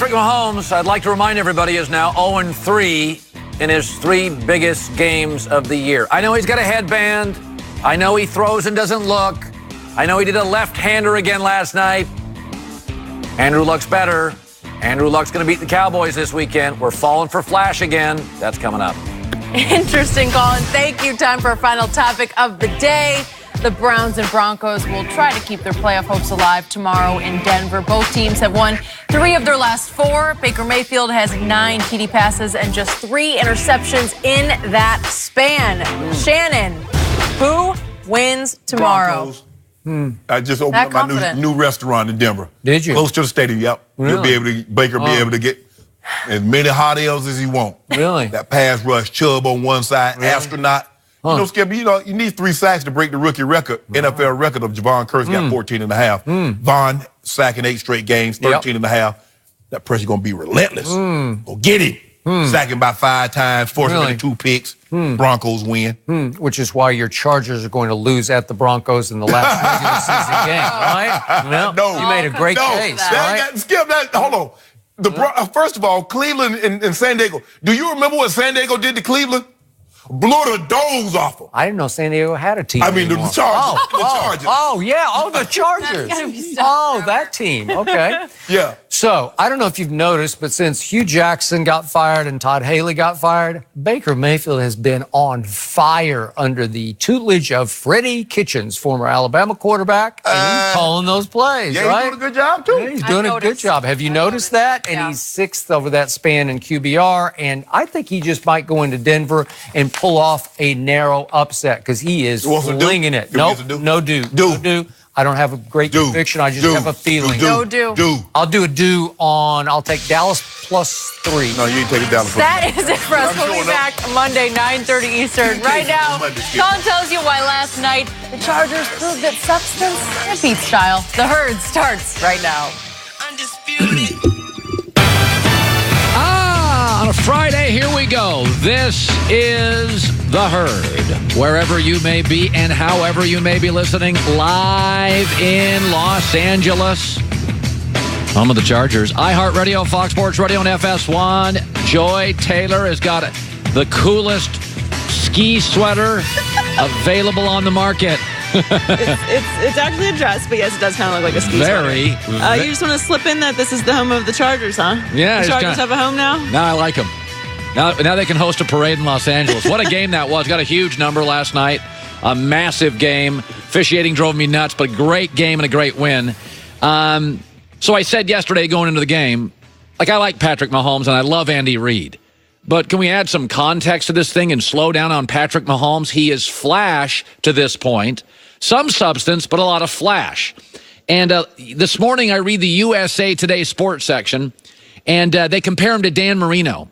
Patrick Mahomes, I'd like to remind everybody, is now 0-3 in his 3 biggest games of the year. I know he's got a headband. I know he throws and doesn't look. I know he did a left-hander again last night. Andrew Luck's better. Andrew Luck's going to beat the Cowboys this weekend. We're falling for Flash again. That's coming up. Interesting call, and thank you. Time for our final topic of the day. The Browns and Broncos will try to keep their playoff hopes alive tomorrow in Denver. Both teams have won 3 of their last 4. Baker Mayfield has 9 TD passes and just 3 interceptions in that span. Shannon, who wins tomorrow? Broncos. I just opened up my new restaurant in Denver. Did you? Close to the stadium, yep. Really? Baker be able to get as many hot L's as he wants. Really? That pass rush, Chubb on one side, astronaut. You know, Skip, you need 3 sacks to break the rookie record, NFL record of Javon Curse got 14 and a half. Vaughn sacking 8 straight games, 13 and a half. That pressure's going to be relentless. Go get him. Sacking by 5 times, forcing him 2 picks. Broncos win. Which is why your Chargers are going to lose at the Broncos in the last regular season game, right? Well, No. You made a great case, right? Skip, hold on. First of all, Cleveland and San Diego. Do you remember what San Diego did to Cleveland? Blew the doors off them. I didn't know San Diego had a team. I mean, the Chargers. The Chargers. That team. Okay. Yeah. So, I don't know if you've noticed, but since Hugh Jackson got fired and Todd Haley got fired, Baker Mayfield has been on fire under the tutelage of Freddie Kitchens, former Alabama quarterback, and he's calling those plays, Yeah, right? he's doing a good job, too. Yeah, he's doing a good job. Have you noticed that? And he's 6th over that span in QBR, and I think he just might go into Denver and pull off a narrow upset because he is flinging it. No do. I don't have a great conviction. I just have a feeling. I'll do a do on, I'll take Dallas +3. No, you ain't taking Dallas. That is it for us. We'll be back Monday, 9:30 Eastern. Right now, Sean tells you why last night the Chargers proved that substance and beat style. The Herd starts right now. Undisputed. On a Friday, here we go. This is The Herd. Wherever you may be and however you may be listening, live in Los Angeles. Home of the Chargers. iHeartRadio, Fox Sports Radio, and FS1. Joy Taylor has got the coolest ski sweater available on the market. It's actually a dress, but yes, it does kind of look like a ski sweater. You just want to slip in that this is the home of the Chargers, huh? Yeah. The Chargers have a home now? Now I like them. Now they can host a parade in Los Angeles. What a game that was. Got a huge number last night. A massive game. Officiating drove me nuts, but a great game and a great win. So I said yesterday going into the game, I like Patrick Mahomes and I love Andy Reid. But can we add some context to this thing and slow down on Patrick Mahomes? He is flash to this point. Some substance, but a lot of flash. And this morning I read the USA Today sports section, and they compare him to Dan Marino.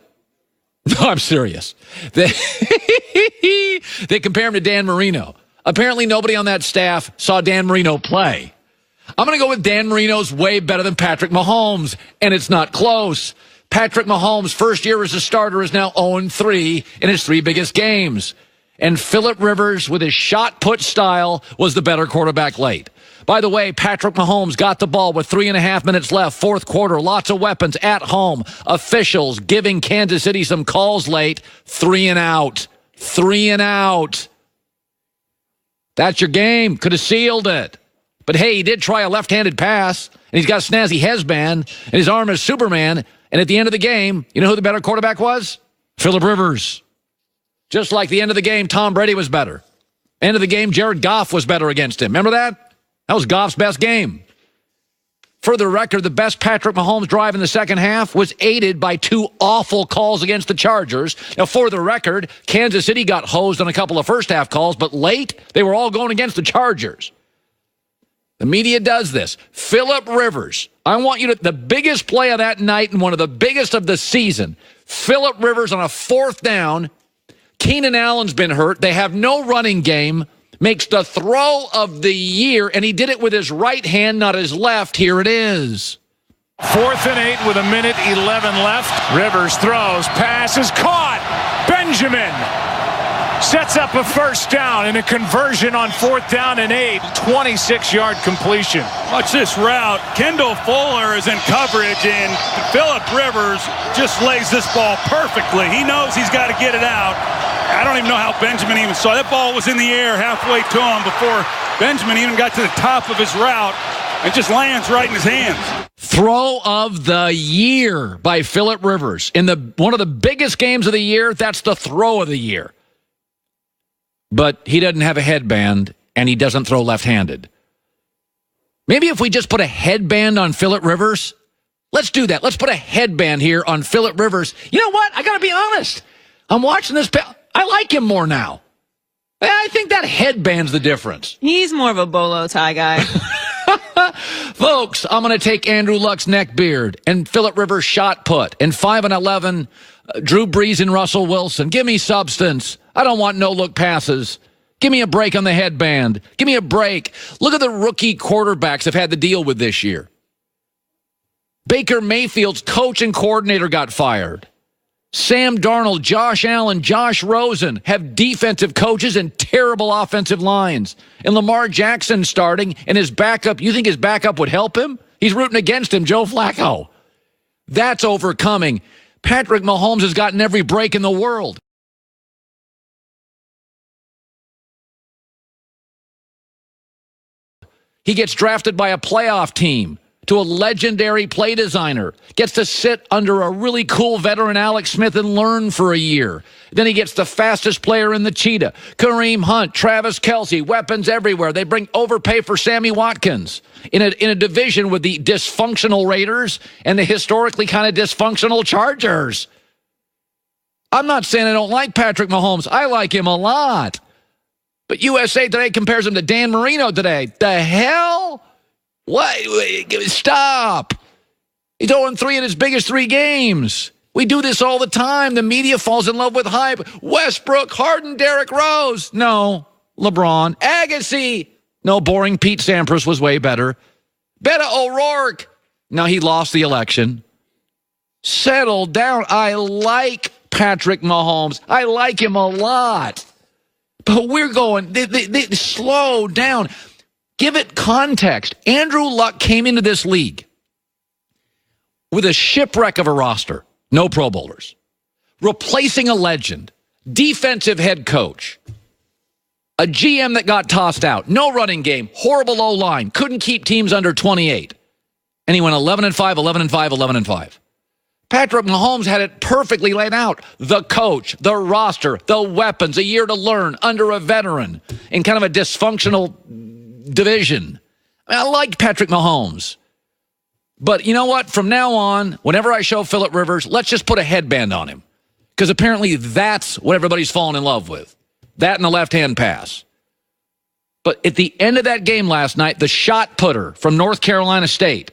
No, I'm serious. They compare him to Dan Marino. Apparently nobody on that staff saw Dan Marino play. I'm going to go with Dan Marino's way better than Patrick Mahomes, and it's not close. Patrick Mahomes' first year as a starter is now 0-3 in his 3 biggest games. And Phillip Rivers, with his shot-put style, was the better quarterback late. By the way, Patrick Mahomes got the ball with 3.5 minutes left, 4th quarter, lots of weapons at home. Officials giving Kansas City some calls late. 3 and out. 3 and out. That's your game. Could have sealed it. But hey, he did try a left-handed pass, and he's got a snazzy headband, and his arm is Superman. And at the end of the game, you know who the better quarterback was? Phillip Rivers. Just like the end of the game, Tom Brady was better. End of the game, Jared Goff was better against him. Remember that? That was Goff's best game. For the record, the best Patrick Mahomes drive in the second half was aided by 2 awful calls against the Chargers. Now, for the record, Kansas City got hosed on a couple of first-half calls, but late, they were all going against the Chargers. The media does this. Phillip Rivers. I want you to, the biggest play of that night and one of the biggest of the season, Phillip Rivers on a 4th down. Keenan Allen's been hurt. They have no running game. Makes the throw of the year, and he did it with his right hand, not his left. Here it is. 4th and 8 with 1:11 left. Rivers throws. Pass is caught. Benjamin. Sets up a first down and a conversion on 4th down and 8. 26-yard completion. Watch this route. Kendall Fuller is in coverage, and Phillip Rivers just lays this ball perfectly. He knows he's got to get it out. I don't even know how Benjamin even saw. That ball was in the air halfway to him before Benjamin even got to the top of his route. It just lands right in his hands. Throw of the year by Phillip Rivers. In one of the biggest games of the year, that's the throw of the year. But he doesn't have a headband, and he doesn't throw left-handed. Maybe if we just put a headband on Phillip Rivers, let's do that. Let's put a headband here on Phillip Rivers. You know what? I got to be honest. I'm watching this. I like him more now. I think that headband's the difference. He's more of a bolo tie guy. Folks, I'm going to take Andrew Luck's neck beard and Phillip Rivers shot put and 5-11, Drew Brees and Russell Wilson. Give me substance. I don't want no-look passes. Give me a break on the headband. Give me a break. Look at the rookie quarterbacks I've had to deal with this year. Baker Mayfield's coach and coordinator got fired. Sam Darnold, Josh Allen, Josh Rosen have defensive coaches and terrible offensive lines. And Lamar Jackson starting and his backup, you think his backup would help him? He's rooting against him, Joe Flacco. That's overcoming. Patrick Mahomes has gotten every break in the world. He gets drafted by a playoff team to a legendary play designer, gets to sit under a really cool veteran Alex Smith and learn for a year. Then he gets the fastest player in the cheetah, Kareem Hunt, Travis Kelce, weapons everywhere. They bring overpay for Sammy Watkins in a division with the dysfunctional Raiders and the historically kind of dysfunctional Chargers. I'm not saying I don't like Patrick Mahomes. I like him a lot. But USA Today compares him to Dan Marino today. The hell? What? Stop. He's 0-3 in his biggest 3 games. We do this all the time. The media falls in love with hype. Westbrook, Harden, Derrick Rose. No. LeBron. Agassi. No, boring Pete Sampras was way better. Beto O'Rourke. No, he lost the election. Settle down. I like Patrick Mahomes. I like him a lot. But we're going, they slow down. Give it context. Andrew Luck came into this league with a shipwreck of a roster. No Pro Bowlers. Replacing a legend. Defensive head coach. A GM that got tossed out. No running game. Horrible O-line. Couldn't keep teams under 28. And he went 11-5, 11-5, 11-5. Patrick Mahomes had it perfectly laid out. The coach, the roster, the weapons, a year to learn under a veteran in kind of a dysfunctional division. I like Patrick Mahomes. But you know what? From now on, whenever I show Phillip Rivers, let's just put a headband on him. Because apparently that's what everybody's fallen in love with. That and the left-hand pass. But at the end of that game last night, the shot putter from North Carolina State,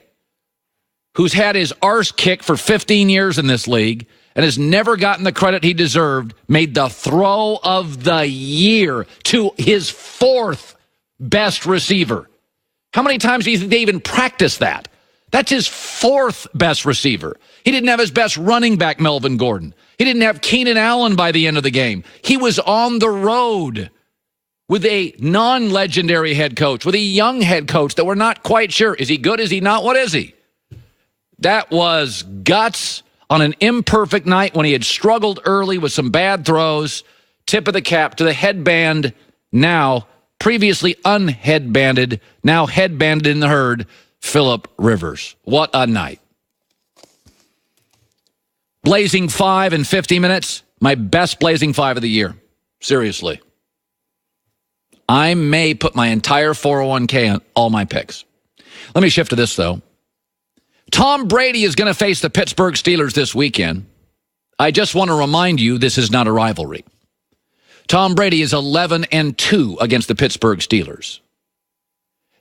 who's had his arse kicked for 15 years in this league and has never gotten the credit he deserved, made the throw of the year to his 4th best receiver. How many times do you think they even practice that? That's his 4th best receiver. He didn't have his best running back, Melvin Gordon. He didn't have Keenan Allen by the end of the game. He was on the road with a non-legendary head coach, with a young head coach that we're not quite sure. Is he good? Is he not? What is he? That was guts on an imperfect night when he had struggled early with some bad throws. Tip of the cap to the headband now, previously unheadbanded, now headbanded in the herd, Phillip Rivers. What a night. Blazing 5 in 50 minutes. My best Blazing 5 of the year. Seriously. I may put my entire 401k on all my picks. Let me shift to this, though. Tom Brady is going to face the Pittsburgh Steelers this weekend. I just want to remind you, this is not a rivalry. Tom Brady is 11-2 against the Pittsburgh Steelers.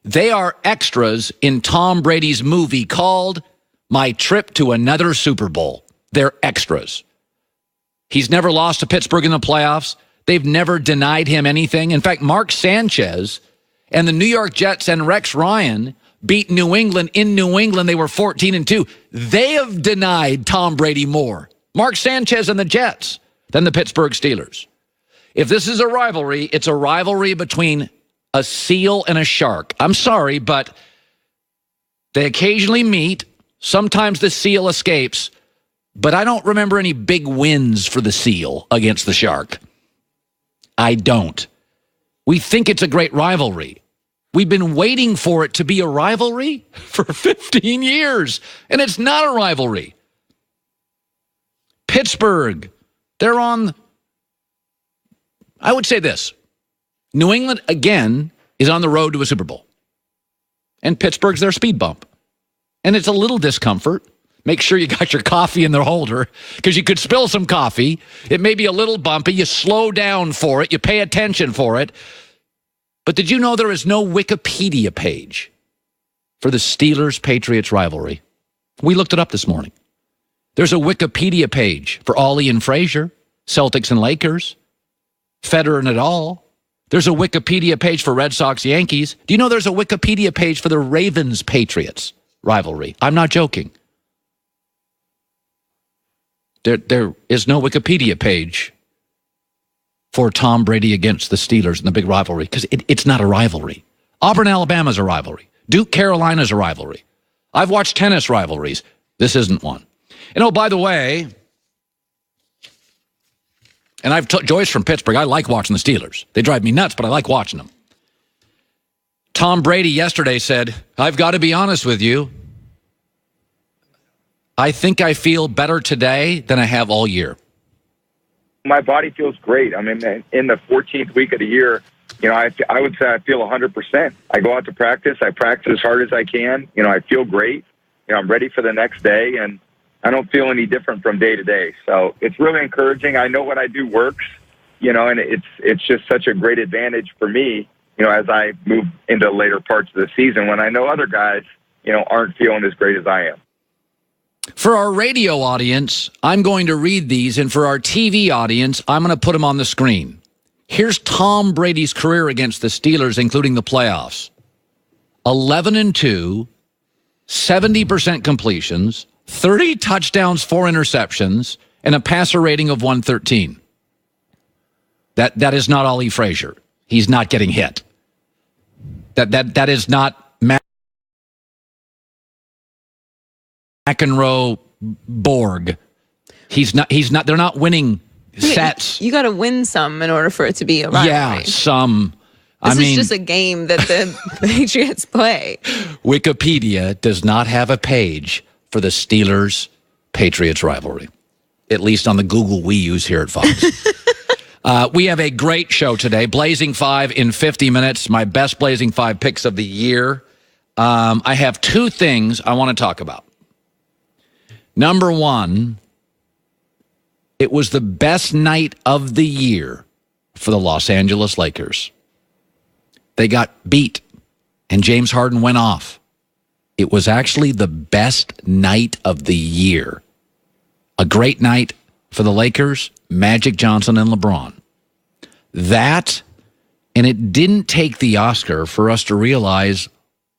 They are extras in Tom Brady's movie called My Trip to Another Super Bowl. They're extras. He's never lost to Pittsburgh in the playoffs. They've never denied him anything. In fact, Mark Sanchez and the New York Jets and Rex Ryan beat New England in New England. They were 14-2. They have denied Tom Brady more, Mark Sanchez and the Jets, than the Pittsburgh Steelers. If this is a rivalry, it's a rivalry between a seal and a shark. I'm sorry, but they occasionally meet. Sometimes the seal escapes, but I don't remember any big wins for the seal against the shark. I don't. We think it's a great rivalry. We've been waiting for it to be a rivalry for 15 years, and it's not a rivalry. Pittsburgh, they're on, I would say this. New England, again, is on the road to a Super Bowl. And Pittsburgh's their speed bump. And it's a little discomfort. Make sure you got your coffee in the holder because you could spill some coffee. It may be a little bumpy. You slow down for it. You pay attention for it. But did you know there is no Wikipedia page for the Steelers-Patriots rivalry? We looked it up this morning. There's a Wikipedia page for Ollie and Frazier, Celtics and Lakers, Federer and Nadal. There's a Wikipedia page for Red Sox-Yankees. Do you know there's a Wikipedia page for the Ravens-Patriots rivalry? I'm not joking. There is no Wikipedia page for Tom Brady against the Steelers in the big rivalry because it's not a rivalry. Auburn, Alabama's a rivalry. Duke, Carolina's a rivalry. I've watched tennis rivalries. This isn't one. And oh, by the way, and I've told Joyce from Pittsburgh, I like watching the Steelers. They drive me nuts, but I like watching them. Tom Brady yesterday said, I've got to be honest with you. I think I feel better today than I have all year. My body feels great. I mean, in the 14th week of the year, I would say I feel 100%. I go out to practice. I practice as hard as I can. I feel great. I'm ready for the next day, and I don't feel any different from day to day. So it's really encouraging. I know what I do works, and it's just such a great advantage for me, as I move into later parts of the season when I know other guys, aren't feeling as great as I am. For our radio audience, I'm going to read these, and for our TV audience, I'm going to put them on the screen. Here's Tom Brady's career against the Steelers, including the playoffs. 11-2, 70% completions, 30 touchdowns, 4 interceptions, and a passer rating of 113. That is not Ollie Frazier. He's not getting hit. That is not McEnroe Borg. He's not, they're not winning sets. You got to win some in order for it to be a rivalry. Yeah, some. This is just a game that the Patriots play. Wikipedia does not have a page for the Steelers-Patriots rivalry, at least on the Google we use here at Fox. We have a great show today. Blazing 5 in 50 minutes, my best Blazing 5 picks of the year. I have 2 things I want to talk about. Number 1, it was the best night of the year for the Los Angeles Lakers. They got beat, and James Harden went off. It was actually the best night of the year. A great night for the Lakers, Magic Johnson and LeBron. That, and it didn't take the Oscar for us to realize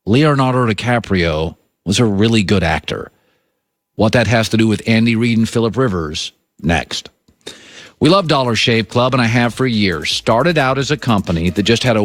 Leonardo DiCaprio was a really good actor. What that has to do with Andy Reid and Phillip Rivers, next. We love Dollar Shave Club, and I have for years. Started out as a company that just had a